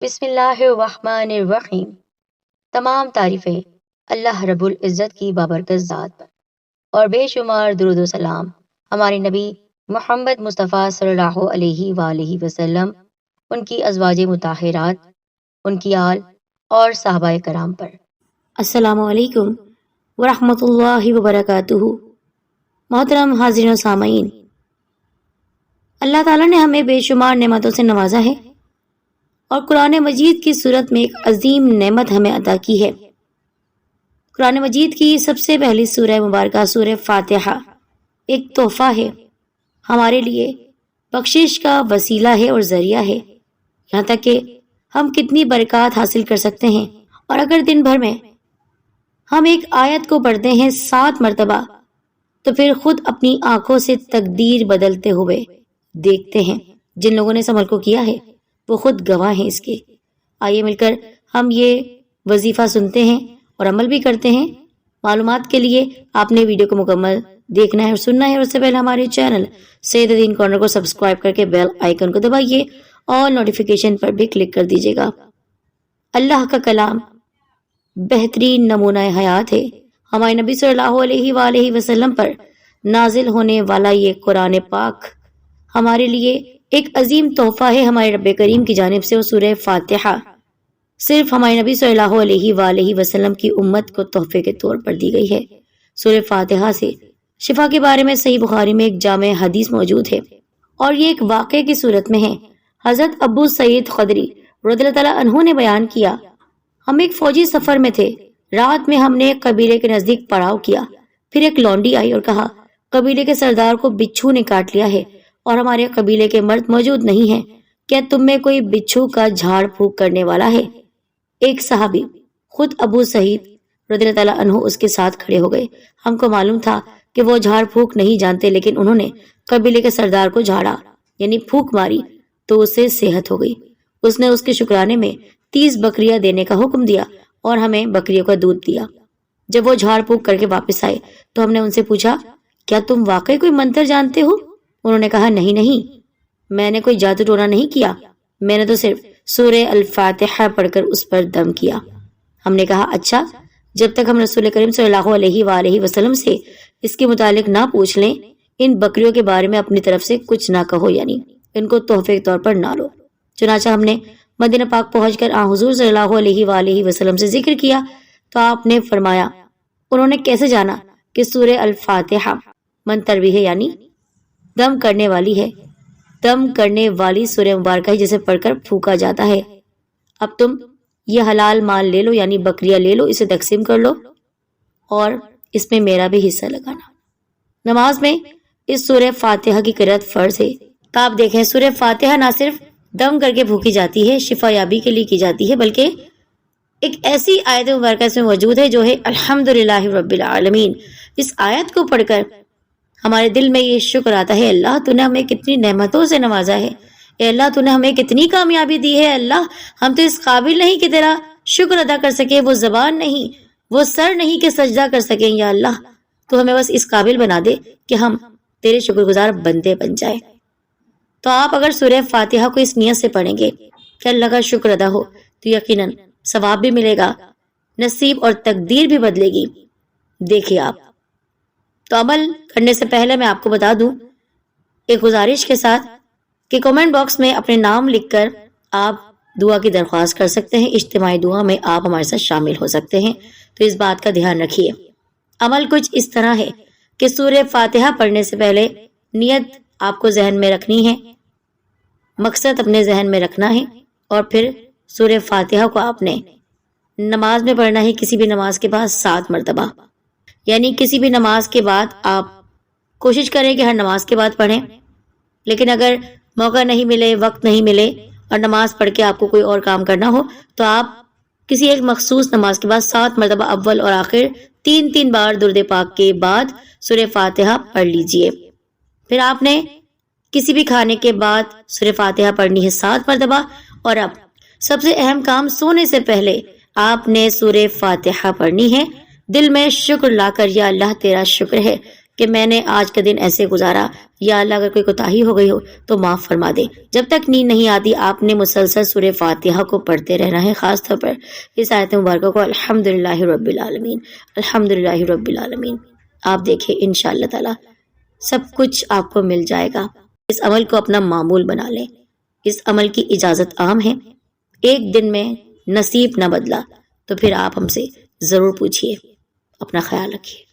بسم اللہ الرحمن الرحیم۔ تمام تعریفیں اللہ رب العزت کی بابرکت ذات پر، اور بے شمار درود و سلام ہمارے نبی محمد مصطفیٰ صلی اللہ علیہ وآلہ وسلم، ان کی ازواج مطہرات، ان کی آل اور صحابہ کرام پر۔ السلام علیکم ورحمۃ اللہ وبرکاتہ۔ محترم حاضرین و سامعین، اللہ تعالیٰ نے ہمیں بے شمار نعمتوں سے نوازا ہے اور قرآن مجید کی صورت میں ایک عظیم نعمت ہمیں عطا کی ہے۔ قرآن مجید کی سب سے پہلی سورہ مبارکہ سورہ فاتحہ ایک تحفہ ہے، ہمارے لیے بخشش کا وسیلہ ہے اور ذریعہ ہے، یہاں تک کہ ہم کتنی برکات حاصل کر سکتے ہیں۔ اور اگر دن بھر میں ہم ایک آیت کو پڑھتے ہیں 7 مرتبہ تو پھر خود اپنی آنکھوں سے تقدیر بدلتے ہوئے دیکھتے ہیں۔ جن لوگوں نے اس عمل کو کیا ہے وہ خود گواہ ہیں اس کے۔ آئیے مل کر ہم یہ وظیفہ سنتے ہیں اور عمل بھی کرتے ہیں۔ معلومات کے لیے آپ نے ویڈیو کو مکمل دیکھنا ہے اور سننا ہے، اور اس سے پہلے ہمارے چینل سید دین کارنر کو سبسکرائب کر کے بیل آئیکن کو دبائیے اور نوٹیفیکیشن پر بھی کلک کر دیجیے گا۔ اللہ کا کلام بہترین نمونہ حیات ہے۔ ہمارے نبی صلی اللہ علیہ وآلہ وسلم پر نازل ہونے والا یہ قرآن پاک ہمارے لیے ایک عظیم تحفہ ہے ہمارے رب کریم کی جانب سے، اور سورہ فاتحہ صرف ہمارے نبی صلی اللہ علیہ وآلہ وسلم کی امت کو تحفے کے طور پر دی گئی ہے۔ سورہ فاتحہ سے شفا کے بارے میں صحیح بخاری میں ایک جامع حدیث موجود ہے، اور یہ ایک واقعے کی صورت میں ہے۔ حضرت ابو سعید خدری رضی اللہ تعالیٰ عنہ نے بیان کیا، ہم ایک فوجی سفر میں تھے، رات میں ہم نے ایک قبیلے کے نزدیک پڑاؤ کیا، پھر ایک لونڈی آئی اور کہا، قبیلے کے سردار کو بچھو نے کاٹ لیا ہے اور ہمارے قبیلے کے مرد موجود نہیں ہیں، کیا تم میں کوئی بچھو کا جھاڑ پھونک کرنے والا ہے؟ ایک صحابی خود ابو سعید رضی اللہ تعالیٰ عنہ اس کے ساتھ کھڑے ہو گئے۔ ہم کو معلوم تھا کہ وہ جھاڑ پھونک نہیں جانتے، لیکن انہوں نے قبیلے کے سردار کو جھاڑا یعنی پھونک ماری تو اسے صحت ہو گئی۔ اس نے اس کے شکرانے میں 30 بکریاں دینے کا حکم دیا اور ہمیں بکریوں کا دودھ دیا۔ جب وہ جھاڑ پھونک کر کے واپس آئے تو ہم نے ان سے پوچھا، کیا تم واقعی کوئی منتر جانتے ہو؟ انہوں نے کہا، نہیں، میں نے کوئی جادو ٹونا نہیں کیا، میں نے تو صرف سورہ الفاتحہ پڑھ کر اس پر دم کیا۔ ہم نے کہا، اچھا، جب تک ہم رسول کریم صلی اللہ علیہ وآلہ وسلم سے اس کے متعلق نہ پوچھ لیں، ان بکریوں کے بارے میں اپنی طرف سے کچھ نہ کہو، یعنی ان کو تحفے کے طور پر نہ لو۔ چنانچہ ہم نے مدینہ پاک پہنچ کر حضور صلی اللہ علیہ وآلہ وسلم سے ذکر کیا تو آپ نے فرمایا، انہوں نے کیسے جانا کہ سورہ الفاتحہ منتر بھی ہے، یعنی دم کرنے والی ہے، دم کرنے والی سورہ مبارکہ ہے جسے پڑھ کر پھونکا جاتا ہے۔ اب تم یہ حلال مال لے لو، یعنی بکریاں لے لو، اسے تقسیم کر لو اور اس میں میرا بھی حصہ لگانا۔ نماز میں اس سورہ فاتحہ کی قرأت فرض ہے۔ تو آپ دیکھیں، سورہ فاتحہ نہ صرف دم کر کے پھونکی جاتی ہے، شفا یابی کے لیے کی جاتی ہے، بلکہ ایک ایسی آیت مبارکہ اس میں موجود ہے جو ہے الحمدللہ رب العالمین۔ اس آیت کو پڑھ کر ہمارے دل میں یہ شکر آتا ہے، اللہ تو نے ہمیں کتنی نعمتوں سے نوازا ہے، اے اللہ تو نے ہمیں کتنی کامیابی دی ہے، اللہ ہم تو اس قابل نہیں کہ تیرا شکر ادا کر سکے، وہ زبان نہیں، وہ سر نہیں کہ سجدہ کر سکیں، یا اللہ تو ہمیں بس اس قابل بنا دے کہ ہم تیرے شکر گزار بندے بن جائے۔ تو آپ اگر سورہ فاتحہ کو اس نیت سے پڑھیں گے کہ اللہ کا شکر ادا ہو تو یقیناً ثواب بھی ملے گا، نصیب اور تقدیر بھی بدلے گی۔ دیکھیے آپ تو عمل کرنے سے پہلے میں آپ کو بتا دوں ایک گزارش کے ساتھ کہ کمنٹ باکس میں اپنے نام لکھ کر آپ دعا کی درخواست کر سکتے ہیں، اجتماعی دعا میں آپ ہمارے ساتھ شامل ہو سکتے ہیں، تو اس بات کا دھیان رکھیے۔ عمل کچھ اس طرح ہے کہ سورہ فاتحہ پڑھنے سے پہلے نیت آپ کو ذہن میں رکھنی ہے، مقصد اپنے ذہن میں رکھنا ہے، اور پھر سورہ فاتحہ کو آپ نے نماز میں پڑھنا ہے، کسی بھی نماز کے بعد 7 مرتبہ، یعنی کسی بھی نماز کے بعد آپ کوشش کریں کہ ہر نماز کے بعد پڑھیں، لیکن اگر موقع نہیں ملے، وقت نہیں ملے اور نماز پڑھ کے آپ کو کوئی اور کام کرنا ہو تو آپ کسی ایک مخصوص نماز کے بعد 7 مرتبہ اول اور آخر 3 بار درود پاک کے بعد سورہ فاتحہ پڑھ لیجئے۔ پھر آپ نے کسی بھی کھانے کے بعد سورہ فاتحہ پڑھنی ہے 7 مرتبہ، اور اب سب سے اہم کام، سونے سے پہلے آپ نے سورہ فاتحہ پڑھنی ہے، دل میں شکر لا کر، یا اللہ تیرا شکر ہے کہ میں نے آج کا دن ایسے گزارا، یا اللہ اگر کوئی کوتاہی ہو گئی ہو تو معاف فرما دے۔ جب تک نیند نہیں آتی آپ نے مسلسل سورہ فاتحہ کو پڑھتے رہنا ہے، خاص طور پر اس آیت مبارکہ کو الحمدللہ رب العالمین، الحمدللہ رب العالمین۔ آپ دیکھیں انشاءاللہ تعالی سب کچھ آپ کو مل جائے گا۔ اس عمل کو اپنا معمول بنا لیں۔ اس عمل کی اجازت عام ہے۔ ایک دن میں نصیب نہ بدلا تو پھر آپ ہم سے ضرور پوچھیے۔ اپنا خیال رکھیے۔